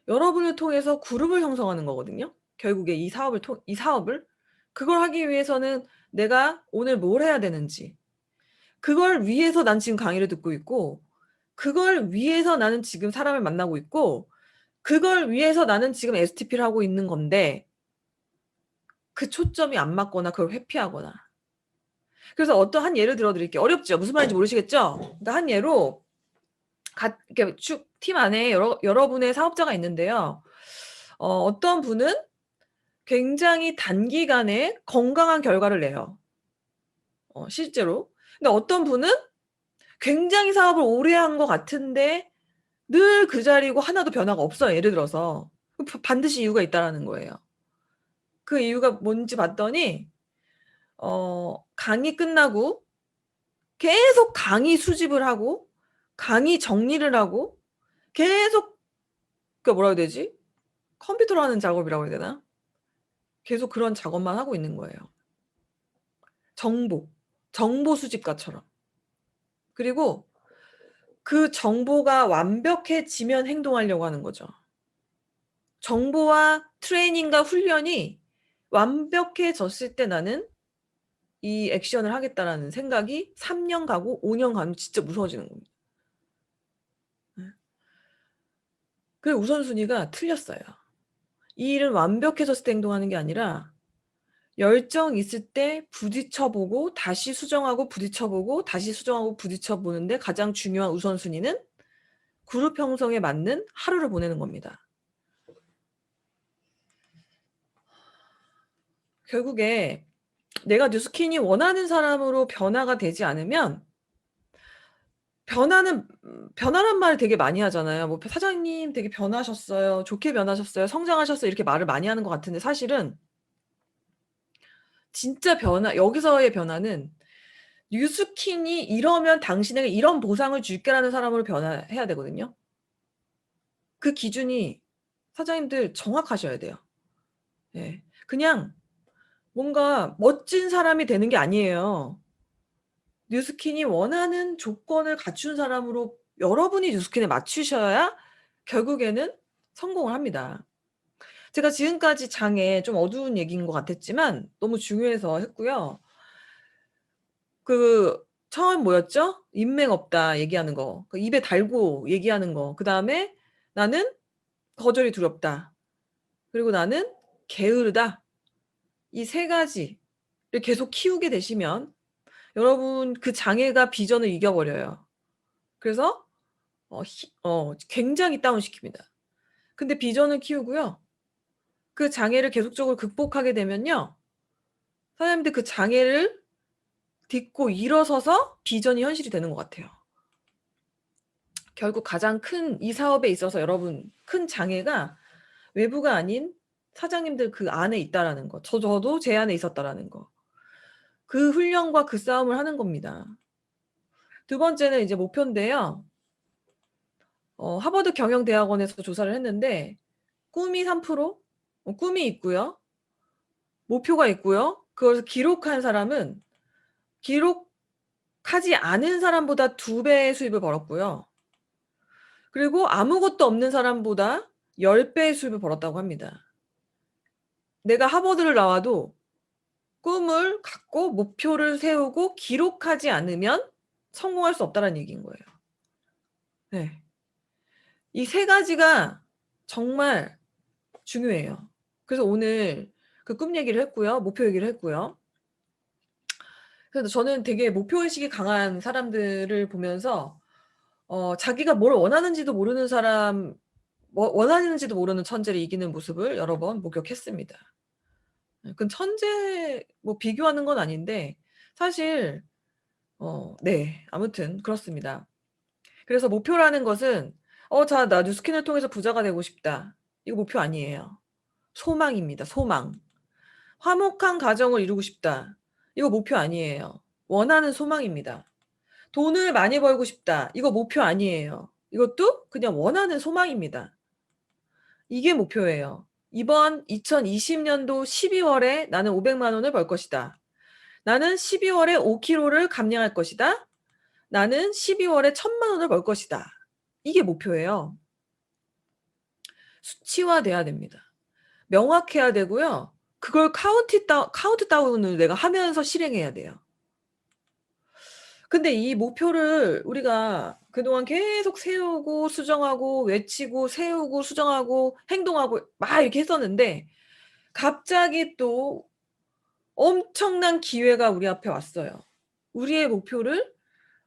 여러분을 통해서 그룹을 형성하는 거거든요. 결국에 이 사업을 그걸 하기 위해서는 내가 오늘 뭘 해야 되는지, 그걸 위해서 난 지금 강의를 듣고 있고, 그걸 위해서 나는 지금 사람을 만나고 있고, 그걸 위해서 나는 지금 STP를 하고 있는 건데, 그 초점이 안 맞거나 그걸 회피하거나. 그래서 어떤 한 예를 들어 드릴게요. 어렵죠? 무슨 말인지 모르시겠죠? 그러니까 한 예로 이렇게 쭉 팀 안에 여러분의 사업자가 있는데요. 어떤 분은 굉장히 단기간에 건강한 결과를 내요. 실제로. 근데 어떤 분은 굉장히 사업을 오래 한 것 같은데 늘 그 자리고 하나도 변화가 없어요. 예를 들어서. 반드시 이유가 있다라는 거예요. 그 이유가 뭔지 봤더니 강의 끝나고 계속 강의 수집을 하고 강의 정리를 하고 계속 뭐라 해야 되지? 컴퓨터로 하는 작업이라고 해야 되나? 계속 그런 작업만 하고 있는 거예요. 정보 수집가처럼. 그리고 그 정보가 완벽해지면 행동하려고 하는 거죠. 정보와 트레이닝과 훈련이 완벽해졌을 때 나는 이 액션을 하겠다라는 생각이 3년 가고 5년 가면 진짜 무서워지는 겁니다. 그 우선순위가 틀렸어요. 이 일은 완벽해졌을 때 행동하는 게 아니라 열정 있을 때 부딪혀보고 다시 수정하고 부딪혀보고 다시 수정하고 부딪혀보는데 가장 중요한 우선순위는 그룹 형성에 맞는 하루를 보내는 겁니다. 결국에 내가 뉴스킨이 원하는 사람으로 변화가 되지 않으면 변화란 말을 되게 많이 하잖아요. 뭐 사장님 되게 변하셨어요. 좋게 변하셨어요. 성장하셨어요. 이렇게 말을 많이 하는 것 같은데 사실은 진짜 여기서의 변화는 뉴스킨이 이러면 당신에게 이런 보상을 줄게라는 사람으로 변화해야 되거든요. 그 기준이 사장님들 정확하셔야 돼요. 예. 그냥 뭔가 멋진 사람이 되는 게 아니에요. 뉴스킨이 원하는 조건을 갖춘 사람으로 여러분이 뉴스킨에 맞추셔야 결국에는 성공을 합니다. 제가 지금까지 장에 좀 어두운 얘기인 것 같았지만 너무 중요해서 했고요. 처음 뭐였죠? 인맥 없다 얘기하는 거. 입에 달고 얘기하는 거. 그다음에 나는 거절이 두렵다. 그리고 나는 게으르다. 이 세 가지를 계속 키우게 되시면 여러분 그 장애가 비전을 이겨버려요. 그래서 굉장히 다운시킵니다. 근데 비전을 키우고요. 그 장애를 계속적으로 극복하게 되면요. 사장님들 그 장애를 딛고 일어서서 비전이 현실이 되는 것 같아요. 결국 가장 큰 이 사업에 있어서 여러분 큰 장애가 외부가 아닌 사장님들 그 안에 있다라는 거. 저도 제 안에 있었다라는 거. 그 훈련과 그 싸움을 하는 겁니다. 두 번째는 이제 목표인데요. 하버드 경영대학원에서 조사를 했는데 꿈이 3%, 꿈이 있고요. 목표가 있고요. 그걸 기록한 사람은 기록하지 않은 사람보다 2배의 수입을 벌었고요. 그리고 아무것도 없는 사람보다 10배의 수입을 벌었다고 합니다. 내가 하버드를 나와도 꿈을 갖고 목표를 세우고 기록하지 않으면 성공할 수 없다는 얘기인 거예요. 네. 이 세 가지가 정말 중요해요. 그래서 오늘 그 꿈 얘기를 했고요. 목표 얘기를 했고요. 그래서 저는 되게 목표의식이 강한 사람들을 보면서 자기가 뭘 원하는지도 모르는 사람, 원하는지도 모르는 천재를 이기는 모습을 여러 번 목격했습니다. 그건 천재 비교하는 건 아닌데 사실 네. 아무튼 그렇습니다. 그래서 목표라는 것은 나 뉴스킨을 통해서 부자가 되고 싶다. 이거 목표 아니에요. 소망입니다. 소망. 화목한 가정을 이루고 싶다. 이거 목표 아니에요. 원하는 소망입니다. 돈을 많이 벌고 싶다. 이거 목표 아니에요. 이것도 그냥 원하는 소망입니다. 이게 목표예요. 이번 2020년도 12월에 나는 500만 원을 벌 것이다. 나는 12월에 5kg를 감량할 것이다. 나는 12월에 1000만 원을 벌 것이다. 이게 목표예요. 수치화돼야 됩니다. 명확해야 되고요. 그걸 카운트다운을 내가 하면서 실행해야 돼요. 근데 이 목표를 우리가 그동안 계속 세우고 수정하고 외치고 세우고 수정하고 행동하고 막 이렇게 했었는데 갑자기 또 엄청난 기회가 우리 앞에 왔어요. 우리의 목표를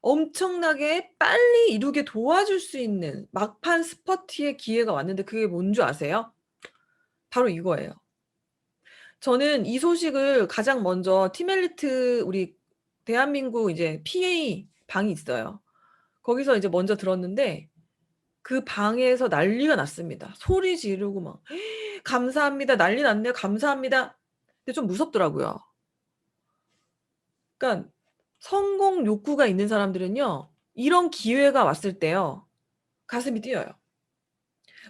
엄청나게 빨리 이루게 도와줄 수 있는 막판 스퍼트의 기회가 왔는데 그게 뭔 줄 아세요? 바로 이거예요. 저는 이 소식을 가장 먼저 티멜리트 우리 대한민국 이제 PA 방이 있어요. 거기서 이제 먼저 들었는데 그 방에서 난리가 났습니다. 소리 지르고 막 "감사합니다. 난리 났네요. 감사합니다." 근데 좀 무섭더라고요. 그러니까 성공 욕구가 있는 사람들은요. 이런 기회가 왔을 때요. 가슴이 뛰어요.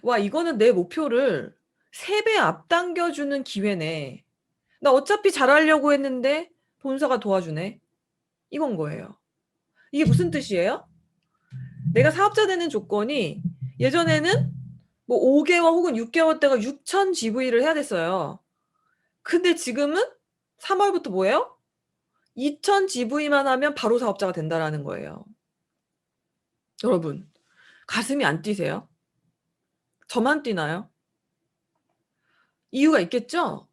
'와 이거는 내 목표를 3배 앞당겨 주는 기회네. 나 어차피 잘하려고 했는데 본사가 도와주네.' 이건 거예요. 이게 무슨 뜻이에요? 내가 사업자 되는 조건이 예전에는 뭐 5개월 혹은 6개월대가 6,000 GV를 해야 됐어요. 근데 지금은 3 월부터 뭐예요? 2,000 GV만 하면 바로 사업자가 된다라는 거예요. 여러분 가슴이 안 뛰세요? 저만 뛰나요? 이유가 있겠죠?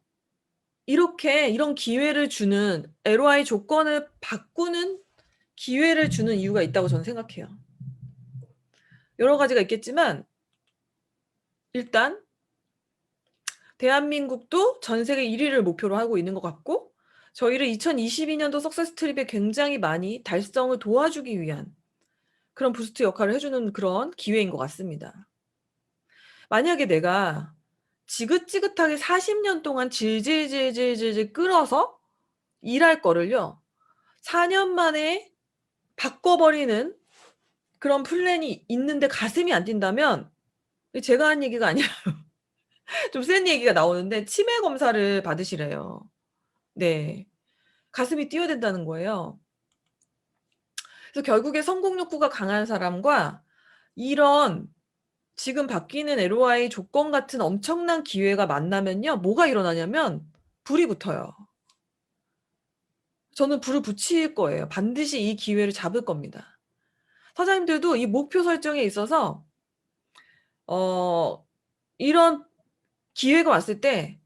이렇게 이런 기회를 주는 LOI 조건을 바꾸는 기회를 주는 이유가 있다고 저는 생각해요. 여러 가지가 있겠지만 일단 대한민국도 전 세계 1 위를 목표로 하고 있는 것 같고 저희를 2022년도 석세스 트립에 굉장히 많이 달성을 도와주기 위한 그런 부스트 역할을 해 주는 그런 기회인 것 같습니다. 만약에 내가 지긋지긋하게 40년 동안 질질질질질질 끌어서 일할 거를요. 4년 만에 바꿔 버리는 그런 플랜이 있는데 가슴이 안 뛴다면 제가 한 얘기가 아니라 좀 센 얘기가 나오는데 치매 검사를 받으시래요. 네. 가슴이 뛰어야 된다는 거예요. 그래서 결국에 성공 욕구가 강한 사람과 이런 지금 바뀌는 LOI 조건 같은 엄청난 기회가 만나면요. 뭐가 일어나냐면 불이 붙어요. 저는 불을 붙일 거예요. 반드시 이 기회를 잡을 겁니다. 사장님들도 이 목표 설정에 있어서 어 이런 기회가 왔을 때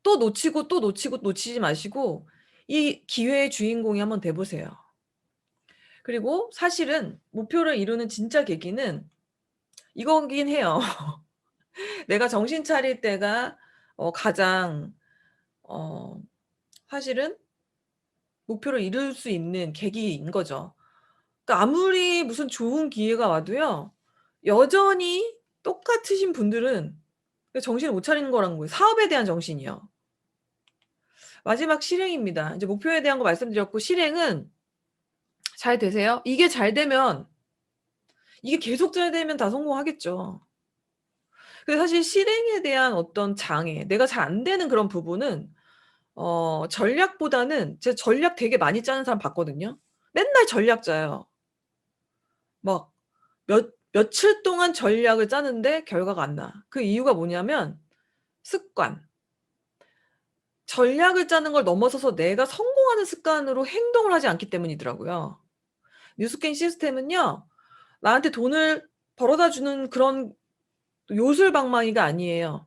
또 놓치고, 또 놓치고 놓치지 마시고 이 기회의 주인공이 한번 돼 보세요. 그리고 사실은 목표를 이루는 진짜 계기는 이거긴 해요. 내가 정신 차릴 때가 가장 어 사실은 목표를 이룰 수 있는 계기인 거죠. 그러니까 아무리 무슨 좋은 기회가 와도요. 여전히 똑같으신 분들은 그 정신을 못 차리는 거라는 거예요. 사업에 대한 정신이요. 마지막 실행입니다. 이제 목표에 대한 거 말씀드렸고 실행은 잘 되세요? 이게 잘 되면 이게 계속 잘 되면 다 성공하겠죠. 근데 사실 실행에 대한 어떤 장애, 내가 잘 안 되는 그런 부분은 전략보다는 제가 전략 되게 많이 짜는 사람 봤거든요. 맨날 전략 짜요. 막 며칠 동안 전략을 짜는데 결과가 안 나. 그 이유가 뭐냐면 습관. 전략을 짜는 걸 넘어서서 내가 성공하는 습관으로 행동을 하지 않기 때문이더라고요. 뉴스게임 시스템은요. 나한테 돈을 벌어다 주는 그런 요술방망이가 아니에요.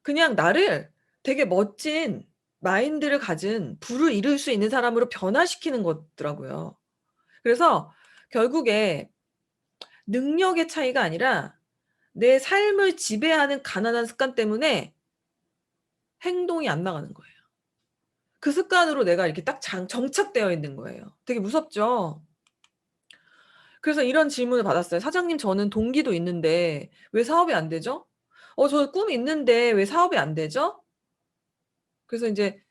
그냥 나를 되게 멋진 마인드를 가진 부를 이룰 수 있는 사람으로 변화시키는 거더라고요. 그래서 결국에 능력의 차이가 아니라 내 삶을 지배하는 가난한 습관 때문에 행동이 안 나가는 거예요. 그 습관으로 내가 이렇게 딱 정착되어 있는 거예요. 되게 무섭죠? 그래서 이런 질문을 받았어요. "사장님 저는 동기도 있는데 왜 사업이 안 되죠?" 저 꿈이 있는데 왜 사업이 안 되죠?" 그래서 인제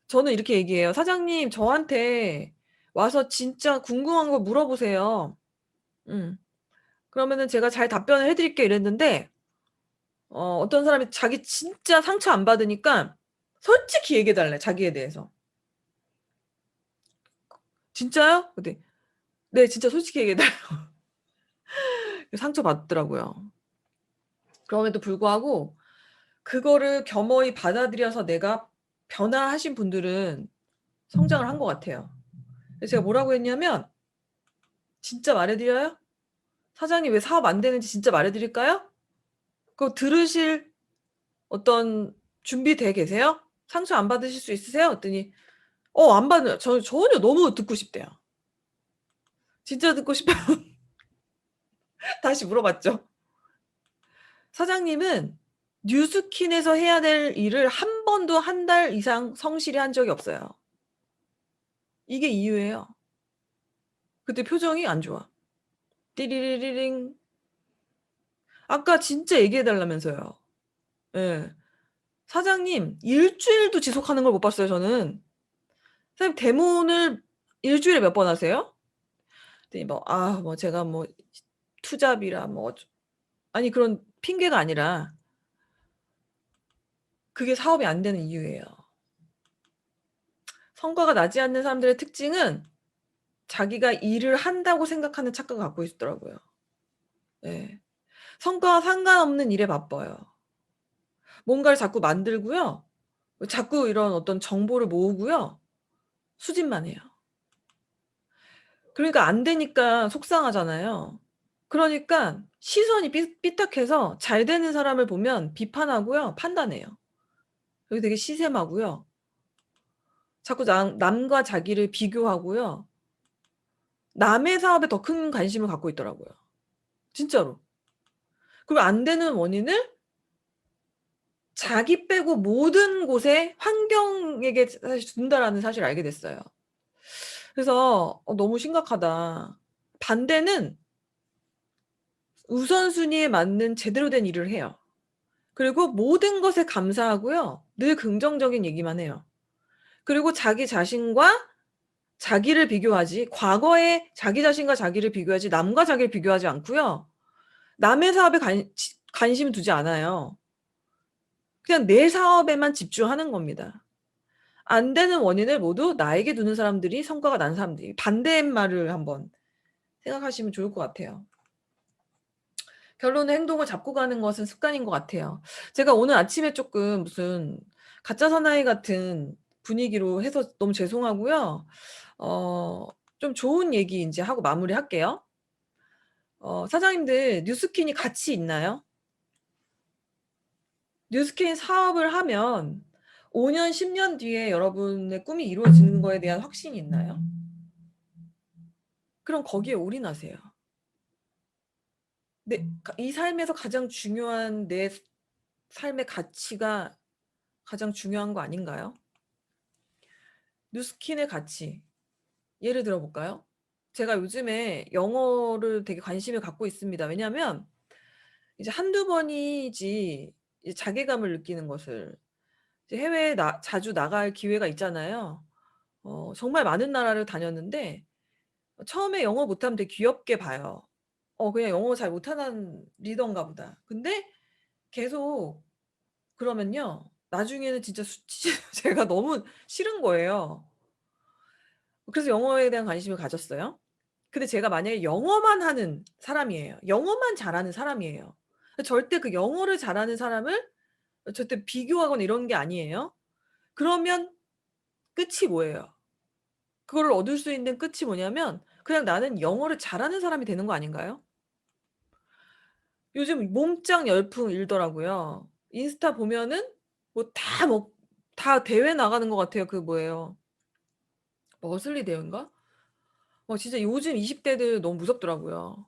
저는 이렇게 얘기해요. "사장님 저한테 와서 진짜 궁금한 거 물어보세요. 음. 그러면은 제가 잘 답변을 해 드릴게요." 이랬는데 어떤 사람이 자기 진짜 상처 안 받으니까 솔직히 얘기해 달래 자기에 대해서. "진짜요?" 그랬더니 "네 진짜 솔직히 얘기해 달라고." 상처 받더라고요. 그럼에도 불구하고 그거를 겸허히 받아들여서 내가 변화하신 분들은 성장을 한 것 같아요. 그래서 제가 뭐라고 했냐면 진짜 말해 드려요? 사장님 왜 사업 안 되는지 진짜 말해 드릴까요? 그거 들으실 어떤 준비돼 계세요? 상처 안 받으실 수 있으세요? 그랬더니 안 받아요. 전혀 너무 듣고 싶대요. 진짜 듣고 싶어요. 다시 물어봤죠. 사장님은 뉴스킨에서 해야 될 일을 한 번도 한 달 이상 성실히 한 적이 없어요. 이게 이유예요. 그때 표정이 안 좋아. 띠리리리링. 아까 진짜 얘기해 달라면서요. 예. 사장님 일주일도 지속하는 걸 못 봤어요 저는. 사장님 대모를 일주일에 몇 번 하세요? 그랬더니 뭐 제가 뭐 투잡이라 뭐 아니 그런 핑계가 아니라 그게 사업이 안 되는 이유예요. 성과가 나지 않는 사람들의 특징은 자기가 일을 한다고 생각하는 착각을 갖고 있더라고요. 예. 성과와 상관없는 일에 바빠요. 뭔가를 자꾸 만들고요. 자꾸 이런 어떤 정보를 모으고요. 수집만 해요. 그러니까 안 되니까 속상하잖아요. 그러니까 시선이 삐딱해서 잘 되는 사람을 보면 비판하고요. 판단해요. 그리고 되게 시샘하고요. 자꾸 남과 자기를 비교하고요. 남의 사업에 더 큰 관심을 갖고 있더라고요. 진짜로. 그리고 안 되는 원인을 자기 빼고 모든 곳에 환경에게 사실 준다라는 사실을 알게 됐어요. 그래서 너무 심각하다. 반대는 우선순위에 맞는 제대로 된 일을 해요. 그리고 모든 것에 감사하고요. 늘 긍정적인 얘기만 해요. 그리고 자기 자신과 자기를 비교하지 과거에 자기 자신과 자기를 비교하지 남과 자기를 비교하지 않고요. 남의 사업에 관심 두지 않아요. 그냥 내 사업에만 집중하는 겁니다. 안 되는 원인을 모두 나에게 두는 사람들이 성과가 난 사람들이 반대의 말을 한번 생각하시면 좋을 것 같아요. 결론은 행동을 잡고 가는 것은 습관인 것 같아요. 제가 오늘 아침에 조금 무슨 가짜 사나이 같은 분위기로 해서 너무 죄송하고요. 좀 좋은 얘기 인제 하고 마무리할게요. 사장님들 뉴스킨이 가치 있나요? 뉴스킨 사업을 하면 5 년 10년 뒤에 여러분의 꿈이 이루어지는 거에 대한 확신이 있나요? 그럼 거기에 올인하세요. 이 삶에서 가장 중요한 내 삶의 가치가 가장 중요한 거 아닌가요? 뉴스킨의 가치. 예를 들어 볼까요? 제가 요즘에 영어를 되게 관심을 갖고 있습니다. 왜냐하면 이제 한두 번이지 이제 자괴감을 느끼는 것을 이제 해외에 자주 나갈 기회가 있잖아요. 정말 많은 나라를 다녔는데 처음에 영어 못하면 되게 귀엽게 봐요. 그냥 영어 잘 못하는 리더인가 보다. 근데 계속 그러면요. 나중에는 진짜 제가 너무 싫은 거예요. 그래서 영어에 대한 관심을 가졌어요. 근데 제가 만약에 영어만 하는 사람이에요. 영어만 잘하는 사람이에요. 절대 그 영어를 잘하는 사람을 절대 비교하거나 이런 게 아니에요. 그러면 끝이 뭐예요? 그거를 얻을 수 있는 끝이 뭐냐면 그냥 나는 영어를 잘하는 사람이 되는 거 아닌가요? 요즘 몸짱 열풍 일더라고요. 인스타 보면은 다 대회 나가는 것 같아요. 그 뭐예요? 머슬리 대회인가? 진짜 요즘 20 대들 너무 무섭더라고요.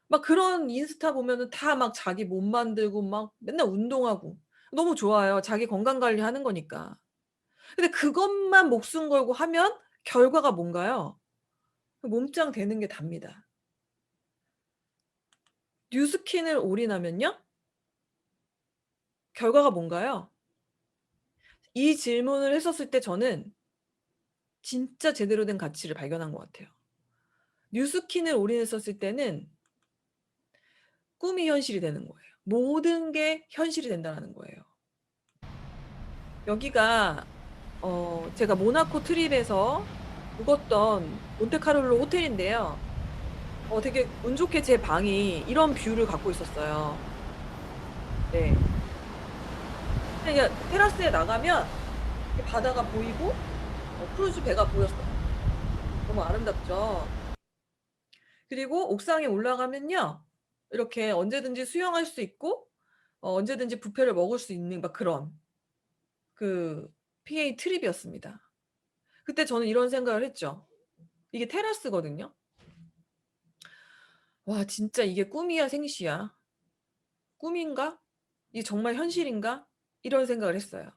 막 그런 인스타 보면은 다 막 자기 몸 만들고 막 맨날 운동하고 너무 좋아요. 자기 건강 관리하는 거니까. 근데 그것만 목숨 걸고 하면 결과가 뭔가요? 몸짱 되는 게 답니다. 뉴스킨을 올인하면요? 결과가 뭔가요? 이 질문을 했었을 때 저는 진짜 제대로 된 가치를 발견한 것 같아요. 뉴스킨을 올인했었을 때는 꿈이 현실이 되는 거예요. 모든 게 현실이 된다라는 거예요. 여기가 제가 모나코 트립에서 묵었던 몬테카를로 호텔인데요. 되게 운 좋게 제 방이 이런 뷰를 갖고 있었어요. 네. 그냥 테라스에 나가면 바다가 보이고 크루즈 배가 보였어요. 너무 아름답죠. 그리고 옥상에 올라가면요, 이렇게 언제든지 수영할 수 있고 언제든지 뷔페를 먹을 수 있는 막 그런 그 PA 트립이었습니다. 그때 저는 이런 생각을 했죠. 이게 테라스거든요. 와, 진짜 이게 꿈이야 생시야? 꿈인가? 이게 정말 현실인가? 이런 생각을 했어요.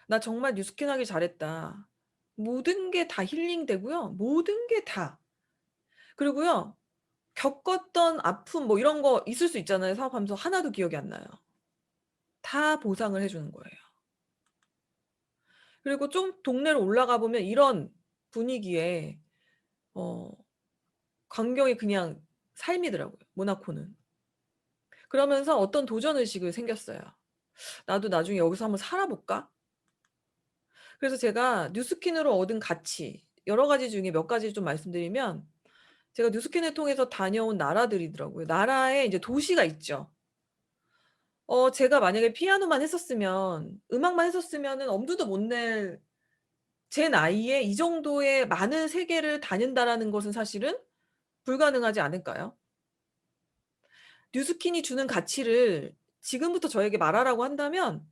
나 정말 뉴스킨 하길 잘했다. 모든 게 다 힐링되고요. 모든 게 다. 그리고요, 겪었던 아픔 뭐 이런 거 있을 수 있잖아요. 사업하면서 하나도 기억이 안 나요. 다 보상을 해주는 거예요. 그리고 좀 동네로 올라가 보면 이런 분위기에 광경이 그냥 삶이더라고요, 모나코는. 그러면서 어떤 도전의식이 생겼어요. 나도 나중에 여기서 한번 살아볼까? 그래서 제가 뉴스킨으로 얻은 가치 여러 가지 중에 몇 가지 좀 말씀드리면, 제가 뉴스킨을 통해서 다녀온 나라들이더라고요. 나라에 이제 도시가 있죠. 제가 만약에 피아노만 했었으면, 음악만 했었으면은 엄두도 못 낼 제 나이에 이 정도의 많은 세계를 다닌다라는 것은 사실은 불가능하지 않을까요? 뉴스킨이 주는 가치를 지금부터 저에게 말하라고 한다면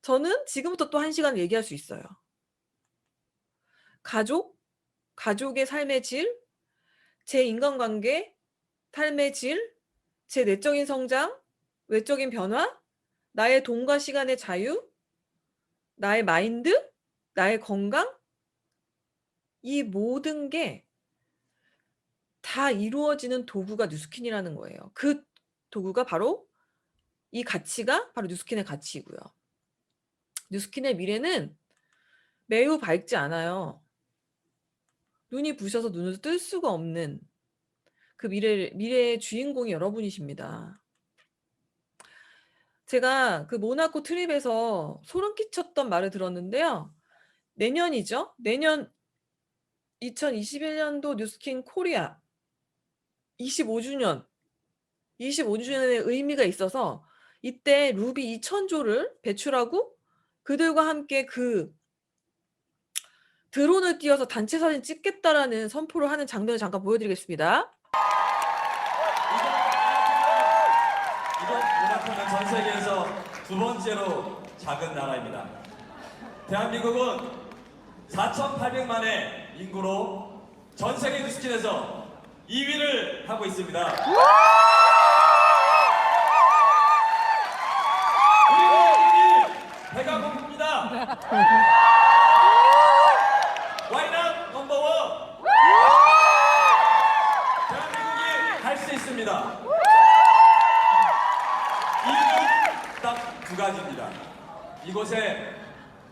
저는 지금부터 또 1시간을 얘기할 수 있어요. 가족, 가족의 삶의 질, 제 인간관계, 삶의 질, 제 내적인 성장, 외적인 변화, 나의 돈과 시간의 자유, 나의 마인드, 나의 건강, 이 모든 게 다 이루어지는 도구가 뉴스킨이라는 거예요. 그 도구가 바로, 이 가치가 바로 뉴스킨의 가치이고요. 뉴스킨의 미래는 매우 밝지 않아요. 눈이 부셔서 눈을 뜰 수가 없는 그 미래의 주인공이 여러분이십니다. 제가 그 모나코 트립에서 소름 끼쳤던 말을 들었는데요. 내년이죠. 내년 2021년도 뉴스킨 코리아 25주년, 25주년의 의미가 있어서 이때 루비 2,000조를 배출하고 그들과 함께 그 드론을 띄워서 단체 사진 찍겠다라는 선포를 하는 장면을 잠깐 보여드리겠습니다. 이번 모나코는 전 세계에서 2번째로 작은 나라입니다. 대한민국은 4,800만의 인구로 전 세계 뉴스킨에서 2위를 하고 있습니다. 우리 배가 고픕니다. Why not number one? 대한민국이 할 수 있습니다. 이유는 딱 2가지입니다. 이곳에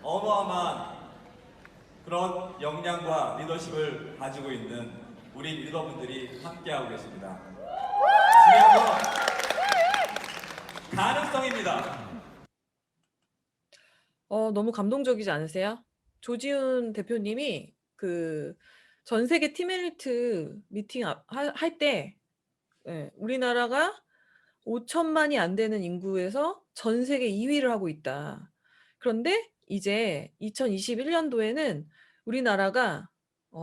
어마어마한 그런 역량과 리더십을 가지고 있는 우리 리더분들이 함께하고 계십니다. 중요한 건 가능성입니다. 너무 감동적이지 않으세요? 조지훈 대표님이 그 전 세계 티멜리트 미팅 할 때, 우리나라가 5천만이 안 되는 인구에서 전 세계 2위를 하고 있다. 그런데 이제 2021년도에는 우리나라가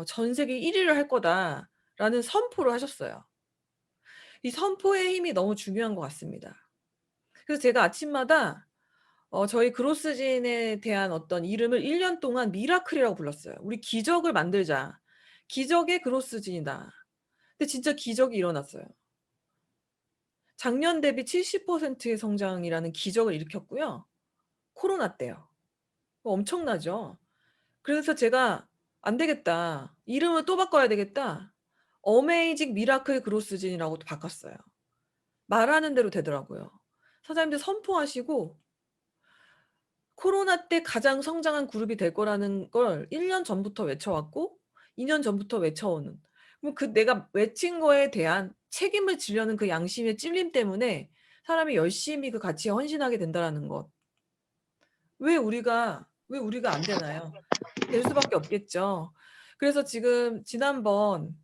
전 세계 1위를 할 거다라는 선포를 하셨어요. 이 선포의 힘이 너무 중요한 것 같습니다. 그래서 제가 아침마다 저희 그로스진에 대한 어떤 이름을 1년 동안 미라클이라고 불렀어요. 우리 기적을 만들자. 기적의 그로스진이다. 근데 진짜 기적이 일어났어요. 작년 대비 70%의 성장이라는 기적을 일으켰고요. 코로나 때요. 엄청나죠. 그래서 제가 안 되겠다, 이름을 또 바꿔야 되겠다, 어메이징 미라클 그로스진이라고 또 바꿨어요. 말하는 대로 되더라고요. 사장님들 선포하시고 코로나 때 가장 성장한 그룹이 될 거라는 걸 1년 전부터 외쳐왔고 2년 전부터 외쳐오는, 그럼 그 내가 외친 거에 대한 책임을 지려는 그 양심의 찔림 때문에 사람이 열심히 그 가치에 헌신하게 된다라는 것. 왜 우리가 안 되나요? 될 수밖에 없겠죠. 그래서 지금 지난번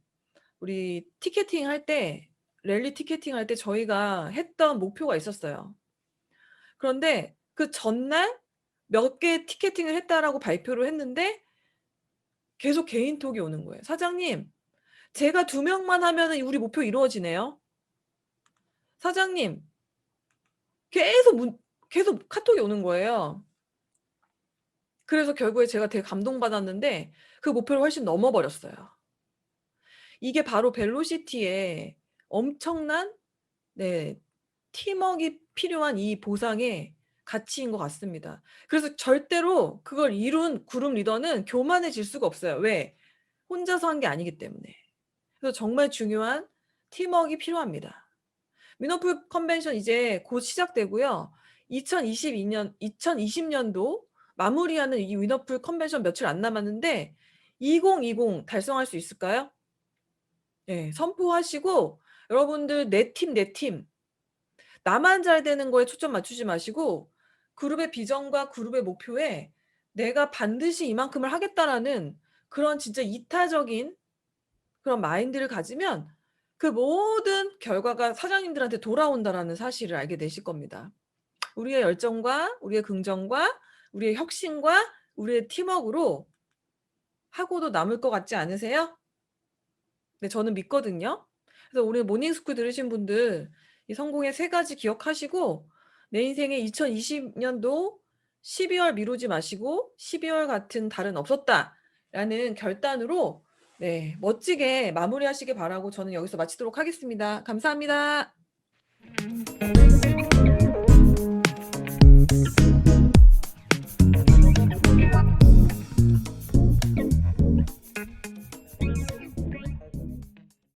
우리 티켓팅 할 때, 랠리 티켓팅 할 때 저희가 했던 목표가 있었어요. 그런데 그 전날 몇 개 티켓팅을 했다라고 발표를 했는데 계속 개인톡이 오는 거예요. "사장님, 제가 2명만 하면은 우리 목표 이루어지네요." "사장님." 계속 카톡이 오는 거예요. 그래서 결국에 제가 되게 감동받았는데 그 목표를 훨씬 넘어 버렸어요. 이게 바로 벨로시티의 엄청난 네 팀웍이 필요한 이 보상의 가치인 것 같습니다. 그래서 절대로 그걸 이룬 그룹 리더는 교만해질 수가 없어요. 왜? 혼자서 한 게 아니기 때문에. 그래서 정말 중요한 팀웍이 필요합니다. 위너풀 컨벤션 이제 곧 시작되고요. 2020년도 마무리하는 이 위너풀 컨벤션 며칠 안 남았는데 2020 달성할 수 있을까요? 예. 선포하시고 여러분들 내 팀 나만 잘 되는 거에 초점 맞추지 마시고 그룹의 비전과 그룹의 목표에 '내가 반드시 이만큼을 하겠다.'라는 그런 진짜 이타적인 그런 마인드를 가지면 그 모든 결과가 사장님들한테 돌아온다라는 사실을 알게 되실 겁니다. 우리의 열정과 우리의 긍정과 우리의 혁신과 우리의 팀웍으로 하고도 남을 것 같지 않으세요? 네 저는 믿거든요. 그래서 오늘 모닝스쿨 들으신 분들 이 성공의 3가지 기억하시고 내 인생의 2020년도 12월 미루지 마시고 12월 같은 달은 없었다라는 결단으로 네 멋지게 마무리하시길 바라고 저는 여기서 마치도록 하겠습니다. 감사합니다.